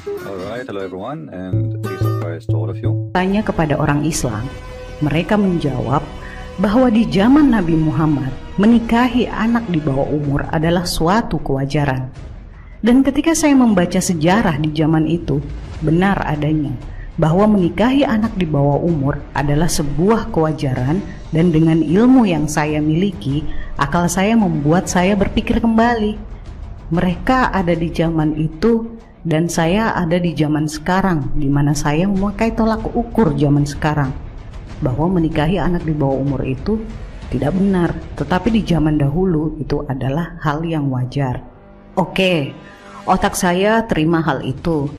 Alright, hello everyone, and peace of Christ to all of you. Tanya kepada orang Islam, mereka menjawab bahwa di zaman Nabi Muhammad menikahi anak di bawah umur adalah suatu kewajaran. Dan ketika saya membaca sejarah di zaman itu, benar adanya bahwa menikahi anak di bawah umur adalah sebuah kewajaran, dan dengan ilmu yang saya miliki, akal saya membuat saya berpikir kembali. Mereka ada di zaman itu dan saya ada di zaman sekarang, di mana saya memakai tolak ukur zaman sekarang, bahwa menikahi anak di bawah umur itu tidak benar, tetapi di zaman dahulu itu adalah hal yang wajar. Oke, otak saya terima hal itu.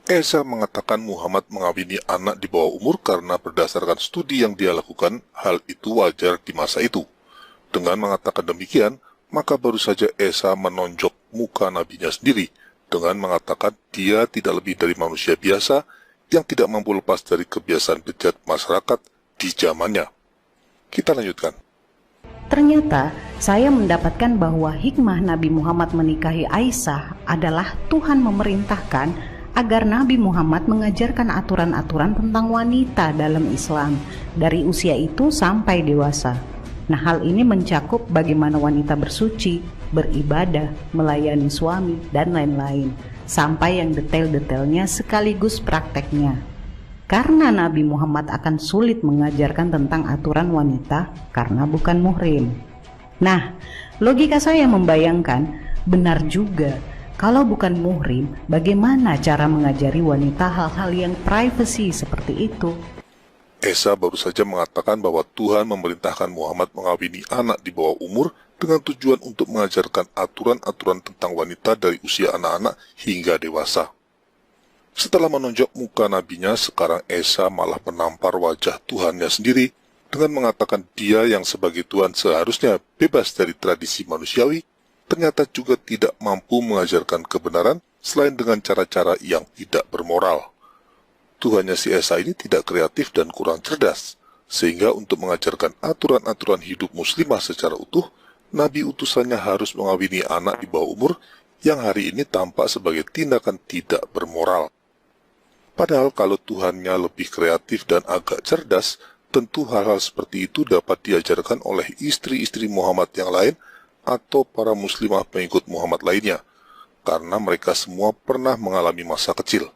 Esa mengatakan Muhammad mengawini anak di bawah umur karena berdasarkan studi yang dia lakukan, hal itu wajar di masa itu. Dengan mengatakan demikian, maka baru saja Esa menonjok muka nabinya sendiri dengan mengatakan dia tidak lebih dari manusia biasa yang tidak mampu lepas dari kebiasaan bejat masyarakat di zamannya. Kita lanjutkan. Ternyata saya mendapatkan bahwa hikmah Nabi Muhammad menikahi Aisyah adalah Tuhan memerintahkan agar Nabi Muhammad mengajarkan aturan-aturan tentang wanita dalam Islam dari usia itu sampai dewasa. Nah, hal ini mencakup bagaimana wanita bersuci, beribadah, melayani suami, dan lain-lain, sampai yang detail-detailnya sekaligus prakteknya. Karena Nabi Muhammad akan sulit mengajarkan tentang aturan wanita karena bukan muhrim. Nah, logika saya membayangkan benar juga, kalau bukan muhrim, bagaimana cara mengajari wanita hal-hal yang privasi seperti itu? Esa baru saja mengatakan bahwa Tuhan memerintahkan Muhammad mengawini anak di bawah umur dengan tujuan untuk mengajarkan aturan-aturan tentang wanita dari usia anak-anak hingga dewasa. Setelah menonjok muka nabinya, sekarang Esa malah menampar wajah Tuhannya sendiri dengan mengatakan dia yang sebagai Tuhan seharusnya bebas dari tradisi manusiawi, ternyata juga tidak mampu mengajarkan kebenaran selain dengan cara-cara yang tidak bermoral. Tuhannya si Esa ini tidak kreatif dan kurang cerdas, sehingga untuk mengajarkan aturan-aturan hidup muslimah secara utuh, Nabi utusannya harus mengawini anak di bawah umur yang hari ini tampak sebagai tindakan tidak bermoral. Padahal kalau Tuhannya lebih kreatif dan agak cerdas, tentu hal-hal seperti itu dapat diajarkan oleh istri-istri Muhammad yang lain atau para muslimah pengikut Muhammad lainnya, karena mereka semua pernah mengalami masa kecil.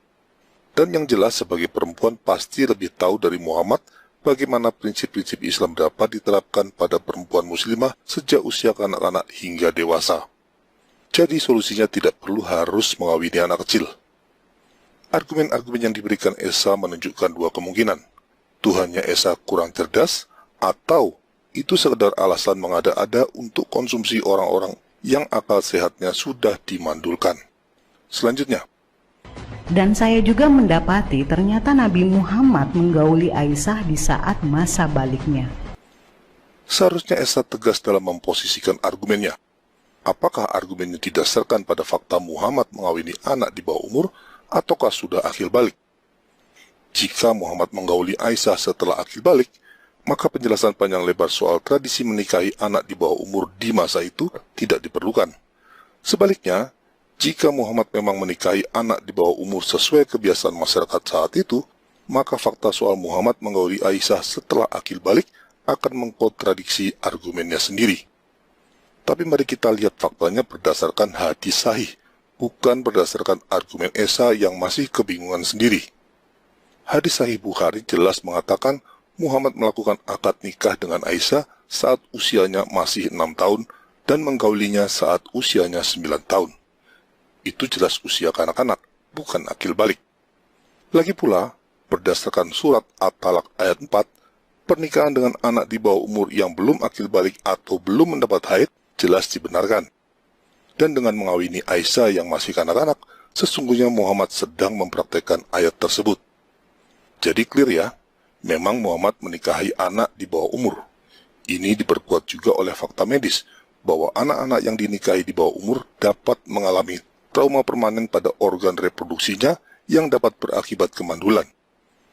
Dan yang jelas sebagai perempuan pasti lebih tahu dari Muhammad bagaimana prinsip-prinsip Islam dapat diterapkan pada perempuan muslimah sejak usia kanak-kanak hingga dewasa. Jadi solusinya tidak perlu harus mengawini anak kecil. Argumen-argumen yang diberikan Esa menunjukkan dua kemungkinan. Tuhannya Esa kurang cerdas, atau itu sekedar alasan mengada-ada untuk konsumsi orang-orang yang akal sehatnya sudah dimandulkan. Selanjutnya, Dan saya juga mendapati ternyata Nabi Muhammad menggauli Aisyah di saat masa baliknya. seharusnya Esa tegas dalam memposisikan argumennya. Apakah argumennya didasarkan pada fakta Muhammad mengawini anak di bawah umur, ataukah sudah akil balik? Jika Muhammad menggauli Aisyah setelah akil balik, maka penjelasan panjang lebar soal tradisi menikahi anak di bawah umur di masa itu tidak diperlukan. Sebaliknya, jika Muhammad memang menikahi anak di bawah umur sesuai kebiasaan masyarakat saat itu, maka fakta soal Muhammad menggauli Aisyah setelah akil balik akan mengkontradiksi argumennya sendiri. Tapi mari kita lihat faktanya berdasarkan hadis sahih, bukan berdasarkan argumen Esa yang masih kebingungan sendiri. Hadis sahih Bukhari jelas mengatakan Muhammad melakukan akad nikah dengan Aisyah saat usianya masih 6 tahun dan menggaulinya saat usianya 9 tahun. Itu jelas usia kanak-kanak, bukan akil balik. Lagi pula, berdasarkan surat At-Talaq ayat 4, pernikahan dengan anak di bawah umur yang belum akil balik atau belum mendapat haid jelas dibenarkan. Dan dengan mengawini Aisyah yang masih kanak-kanak, sesungguhnya Muhammad sedang mempraktekkan ayat tersebut. Jadi clear ya, memang Muhammad menikahi anak di bawah umur. Ini diperkuat juga oleh fakta medis, bahwa anak-anak yang dinikahi di bawah umur dapat mengalami trauma permanen pada organ reproduksinya yang dapat berakibat kemandulan.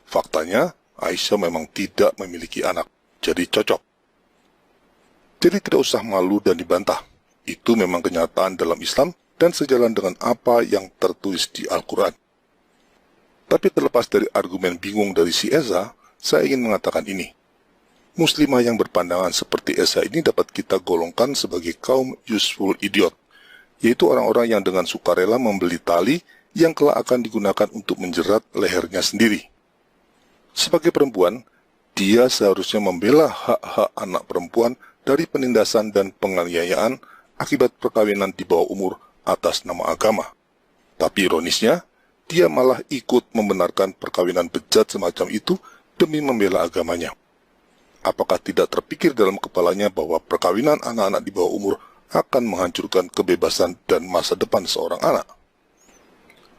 Faktanya, Aisyah memang tidak memiliki anak, jadi cocok. Jadi tidak usah malu dan dibantah. Itu memang kenyataan dalam Islam dan sejalan dengan apa yang tertulis di Al-Quran. Tapi terlepas dari argumen bingung dari si Eza, saya ingin mengatakan ini. Muslimah yang berpandangan seperti Eza ini dapat kita golongkan sebagai kaum useful idiot, yaitu orang-orang yang dengan sukarela membeli tali yang kelak akan digunakan untuk menjerat lehernya sendiri. Sebagai perempuan, dia seharusnya membela hak-hak anak perempuan dari penindasan dan penganiayaan akibat perkawinan di bawah umur atas nama agama. Tapi ironisnya, dia malah ikut membenarkan perkawinan bejat semacam itu demi membela agamanya. Apakah tidak terpikir dalam kepalanya bahwa perkawinan anak-anak di bawah umur akan menghancurkan kebebasan dan masa depan seorang anak?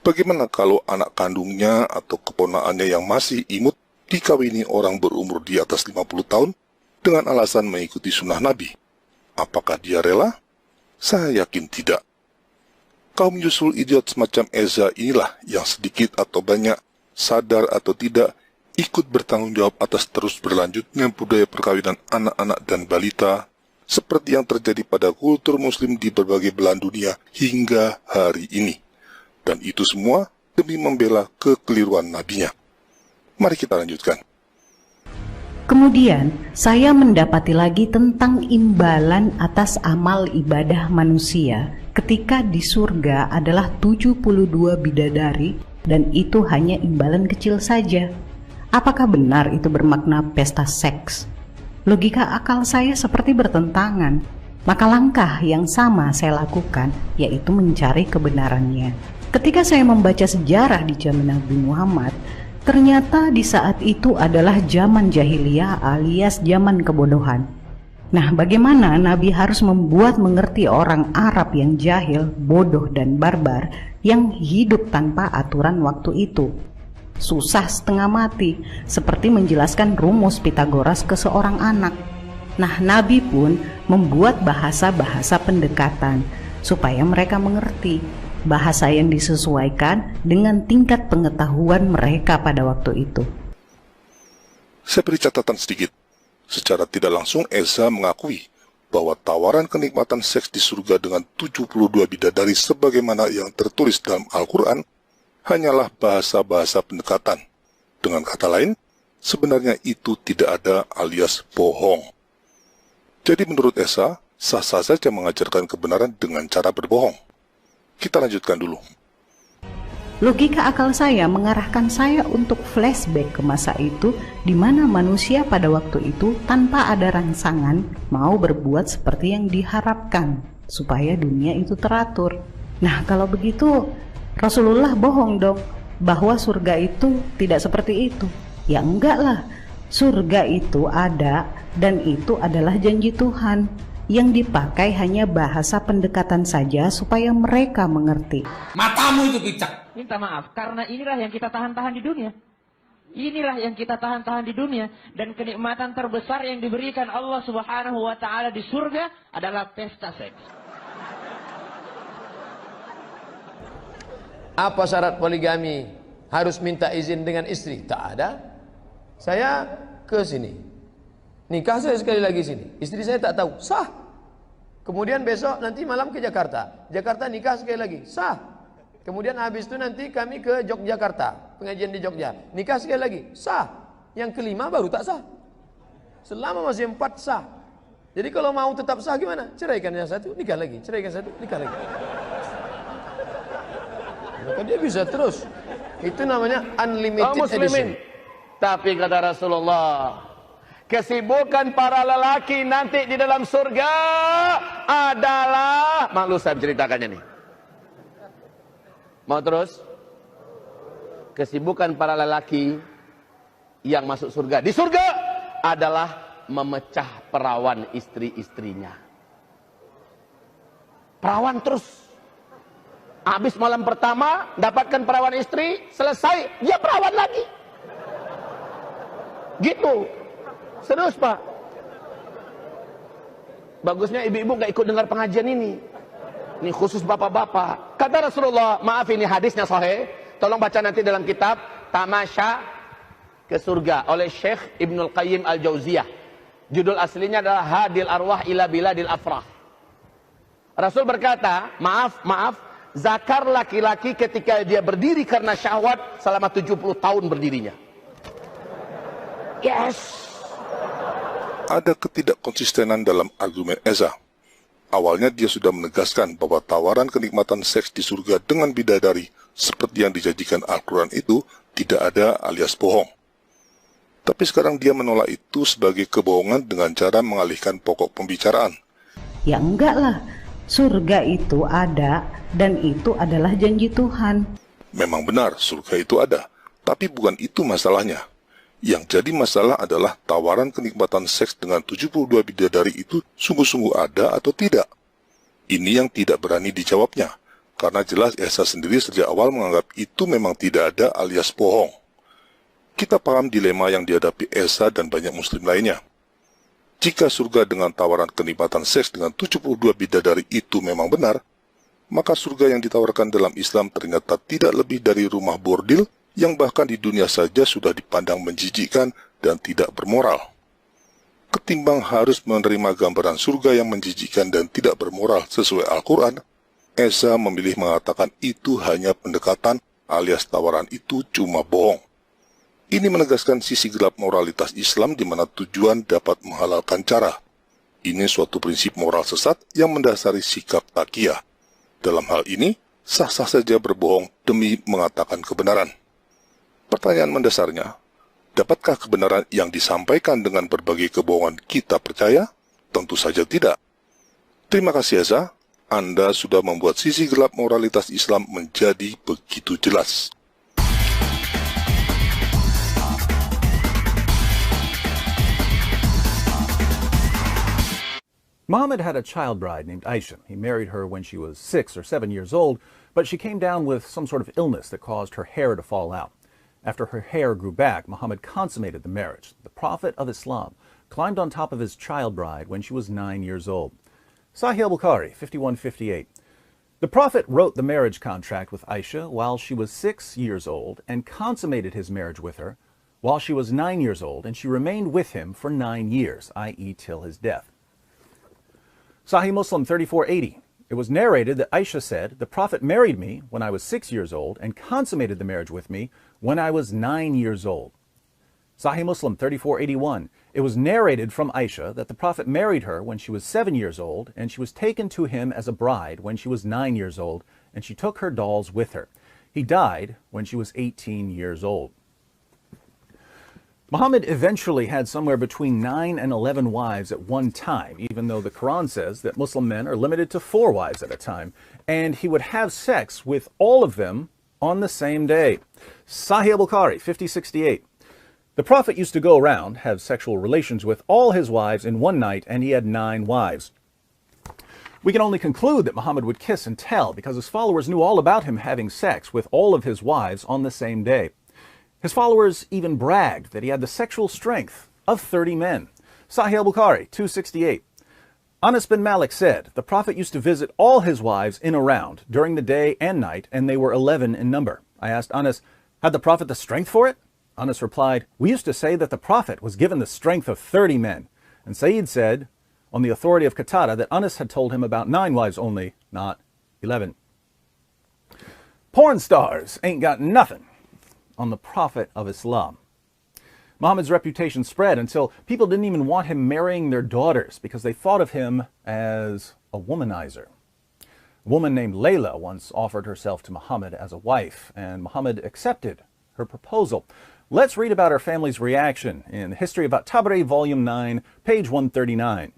Bagaimana kalau anak kandungnya atau keponakannya yang masih imut dikawini orang berumur di atas 50 tahun dengan alasan mengikuti sunnah Nabi? Apakah dia rela? Saya yakin tidak. Kaum usul idiot semacam Eza inilah yang sedikit atau banyak, sadar atau tidak, ikut bertanggung jawab atas terus berlanjutnya budaya perkawinan anak-anak dan balita, seperti yang terjadi pada kultur muslim di berbagai belahan dunia hingga hari ini. Dan itu semua demi membela kekeliruan nabinya. Mari kita lanjutkan. Kemudian saya mendapati lagi tentang imbalan atas amal ibadah manusia ketika di surga adalah 72 bidadari, dan itu hanya imbalan kecil saja. Apakah benar itu bermakna pesta seks? Logika akal saya seperti bertentangan. Maka langkah yang sama saya lakukan, yaitu mencari kebenarannya. Ketika saya membaca sejarah di zaman Nabi Muhammad, ternyata di saat itu adalah zaman jahiliyah alias zaman kebodohan. Nah, bagaimana Nabi harus membuat mengerti orang Arab yang jahil, bodoh, dan barbar yang hidup tanpa aturan waktu itu? Susah setengah mati, seperti menjelaskan rumus Pitagoras ke seorang anak. Nah, Nabi pun membuat bahasa-bahasa pendekatan supaya mereka mengerti, bahasa yang disesuaikan dengan tingkat pengetahuan mereka pada waktu itu. Saya beri catatan sedikit. Secara tidak langsung Eza mengakui bahwa tawaran kenikmatan seks di surga dengan 72 bidadari sebagaimana yang tertulis dalam Al-Quran hanyalah bahasa-bahasa pendekatan. Dengan kata lain, sebenarnya itu tidak ada alias bohong. Jadi menurut Eza, sah-sah saja mengajarkan kebenaran dengan cara berbohong. Kita lanjutkan dulu. Logika akal saya mengarahkan saya untuk flashback ke masa itu, di mana manusia pada waktu itu tanpa ada rangsangan mau berbuat seperti yang diharapkan supaya dunia itu teratur. Nah, kalau begitu Rasulullah bohong dong bahwa surga itu tidak seperti itu. Ya enggak lah, surga itu ada dan itu adalah janji Tuhan. Yang dipakai hanya bahasa pendekatan saja supaya mereka mengerti. Matamu itu picak. Minta maaf, karena inilah yang kita tahan-tahan di dunia. Inilah yang kita tahan-tahan di dunia. Dan kenikmatan terbesar yang diberikan Allah Subhanahu wa Ta'ala di surga adalah pesta seks. Apa syarat poligami? Harus minta izin dengan istri? Tak ada. Saya ke sini, nikah saya sekali lagi sini, istri saya tak tahu, sah. Kemudian besok nanti malam ke Jakarta, Jakarta nikah sekali lagi, sah. Kemudian habis itu nanti kami ke Yogyakarta, pengajian di Jogja, nikah sekali lagi, sah. Yang kelima baru tak sah. Selama masih 4 sah. Jadi kalau mau tetap sah gimana? Ceraikan yang satu, nikah lagi, ceraikan satu, nikah lagi. Maka dia bisa terus. Itu namanya unlimited edition. Tapi kata Rasulullah, kesibukan para lelaki nanti di dalam surga adalah, malu saya menceritakannya nih. Mau terus? Kesibukan para lelaki yang masuk surga di surga adalah memecah perawan istri-istrinya. Perawan terus. Habis malam pertama dapatkan perawan istri, selesai dia perawan lagi. Gitu. Serius Pak. Bagusnya ibu-ibu gak ikut dengar pengajian ini. Ini khusus bapak-bapak. Kata Rasulullah, maaf ini hadisnya sahih, tolong baca nanti dalam kitab Tamasya ke Surga oleh Syekh Ibnul Qayyim Al-Jauziyah. Judul aslinya adalah Hadil Arwah ila Biladil Afrah. Rasul berkata, maaf, zakar laki-laki ketika dia berdiri karena syahwat selama 70 tahun berdirinya. Yes. Ada ketidakkonsistenan dalam argumen Eza. Awalnya dia sudah menegaskan bahwa tawaran kenikmatan seks di surga dengan bidadari seperti yang dijanjikan Al-Quran itu tidak ada alias bohong. Tapi sekarang dia menolak itu sebagai kebohongan dengan cara mengalihkan pokok pembicaraan. Ya enggak lah, surga itu ada dan itu adalah janji Tuhan. Memang benar surga itu ada, tapi bukan itu masalahnya. Yang jadi masalah adalah tawaran kenikmatan seks dengan 72 bidadari itu sungguh-sungguh ada atau tidak. Ini yang tidak berani dijawabnya, karena jelas Esa sendiri sejak awal menganggap itu memang tidak ada alias bohong. Kita paham dilema yang dihadapi Esa dan banyak muslim lainnya. Jika surga dengan tawaran kenikmatan seks dengan 72 bidadari itu memang benar, maka surga yang ditawarkan dalam Islam ternyata tidak lebih dari rumah bordil yang bahkan di dunia saja sudah dipandang menjijikkan dan tidak bermoral. Ketimbang harus menerima gambaran surga yang menjijikkan dan tidak bermoral sesuai Al-Quran, Esa memilih mengatakan itu hanya pendekatan alias tawaran itu cuma bohong. Ini menegaskan sisi gelap moralitas Islam di mana tujuan dapat menghalalkan cara. Ini suatu prinsip moral sesat yang mendasari sikap taqiyah. Dalam hal ini, sah-sah saja berbohong demi mengatakan kebenaran. Pertanyaan mendasarnya, dapatkah kebenaran yang disampaikan dengan berbagai kebohongan kita percaya? Tentu saja tidak. Terima kasih Esa, Anda sudah membuat sisi gelap moralitas Islam menjadi begitu jelas. Muhammad had a child bride named Aisha. He married her when she was 6 or 7 years old, but she came down with some sort of illness that caused her hair to fall out. After her hair grew back, Muhammad consummated the marriage. The Prophet of Islam climbed on top of his child bride when she was 9 years old. Sahih al-Bukhari, 5158. The Prophet wrote the marriage contract with Aisha while she was 6 years old and consummated his marriage with her while she was 9 years old, and she remained with him for 9 years, i.e. till his death. Sahih Muslim 3480. It was narrated that Aisha said, "The Prophet married me when I was 6 years old and consummated the marriage with me when I was 9 years old." Sahih Muslim 3481. It was narrated from Aisha that the Prophet married her when she was 7 years old, and she was taken to him as a bride when she was 9 years old, and she took her dolls with her. He died when she was 18 years old. Muhammad eventually had somewhere between 9 and 11 wives at one time, even though the Quran says that Muslim men are limited to 4 wives at a time, and he would have sex with all of them on the same day. Sahih al-Bukhari, 5068. The Prophet used to go around, have sexual relations with all his wives in one night, and he had 9 wives. We can only conclude that Muhammad would kiss and tell because his followers knew all about him having sex with all of his wives on the same day. His followers even bragged that he had the sexual strength of 30 men. Sahih al-Bukhari, 268. Anas bin Malik said, "The Prophet used to visit all his wives in a round during the day and night, and they were 11 in number." I asked Anas, "Had the Prophet the strength for it?" Anas replied, "We used to say that the Prophet was given the strength of 30 men. And Sayyid said, on the authority of Qatada, that Anas had told him about 9 wives only, not 11. Porn stars ain't got nothing on the Prophet of Islam. Muhammad's reputation spread until people didn't even want him marrying their daughters because they thought of him as a womanizer. A woman named Layla once offered herself to Muhammad as a wife, and Muhammad accepted her proposal. Let's read about her family's reaction in History of At-Tabari, Volume 9, page 139.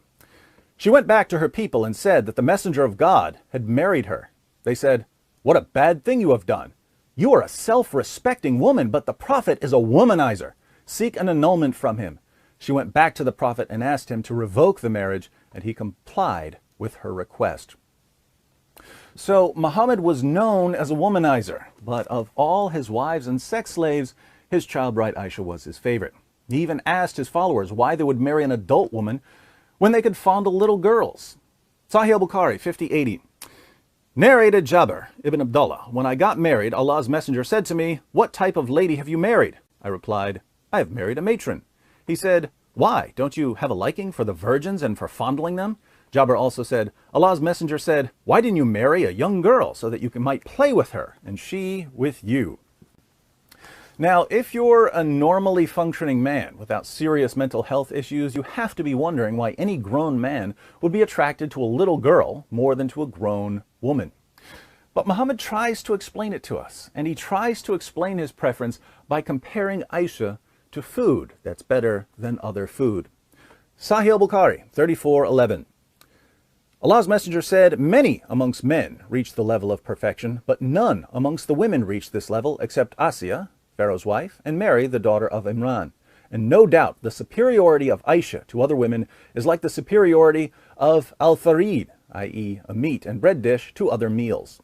She went back to her people and said that the messenger of God had married her. They said, "What a bad thing you have done. You are a self-respecting woman, but the Prophet is a womanizer. Seek an annulment from him." She went back to the Prophet and asked him to revoke the marriage, and he complied with her request. So Muhammad was known as a womanizer, but of all his wives and sex slaves, his child bride Aisha was his favorite. He even asked his followers why they would marry an adult woman when they could fondle little girls. Sahih al-Bukhari, 5080. Narrated Jabir ibn Abdullah, "When I got married, Allah's messenger said to me, 'What type of lady have you married?' I replied, 'I have married a matron.' He said, 'Why? Don't you have a liking for the virgins and for fondling them?' Jabir also said, Allah's Messenger said, why didn't you marry a young girl so that you might play with her and she with you? Now, if you're a normally functioning man without serious mental health issues, you have to be wondering why any grown man would be attracted to a little girl more than to a grown woman. But Muhammad tries to explain it to us, and he tries to explain his preference by comparing Aisha to food that's better than other food. Sahih al-Bukhari 34:11. Allah's Messenger said, many amongst men reach the level of perfection, but none amongst the women reach this level except Asiya, Pharaoh's wife, and Mary, the daughter of Imran. And no doubt the superiority of Aisha to other women is like the superiority of al-farid, i.e. a meat and bread dish, to other meals.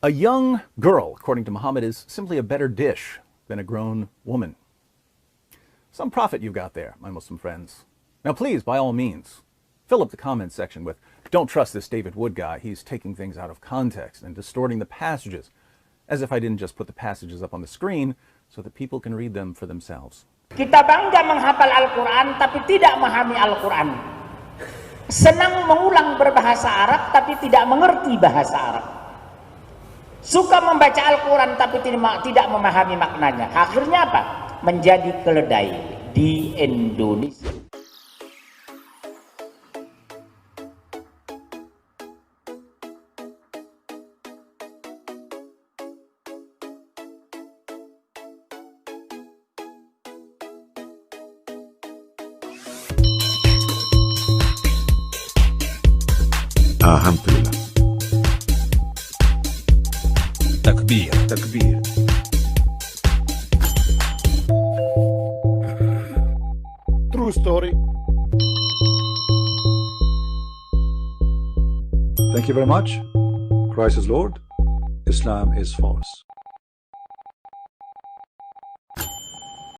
A young girl, according to Muhammad, is simply a better dish than a grown woman. Some profit you've got there, my Muslim friends. Now please, by all means, fill up the comments section with, don't trust this David Wood guy, he's taking things out of context and distorting the passages, as if I didn't just put the passages up on the screen so that people can read them for themselves. Kita bangga menghafal Al-Quran tapi tidak memahami Al-Quran. Senang mengulang berbahasa Arab tapi tidak mengerti bahasa Arab. Suka membaca Al-Quran tapi tidak memahami maknanya. Akhirnya apa? Menjadi keledai di Indonesia. Alhamdulillah. Takbir. Takbir. True story. Thank you very much. Christ is Lord. Islam is false.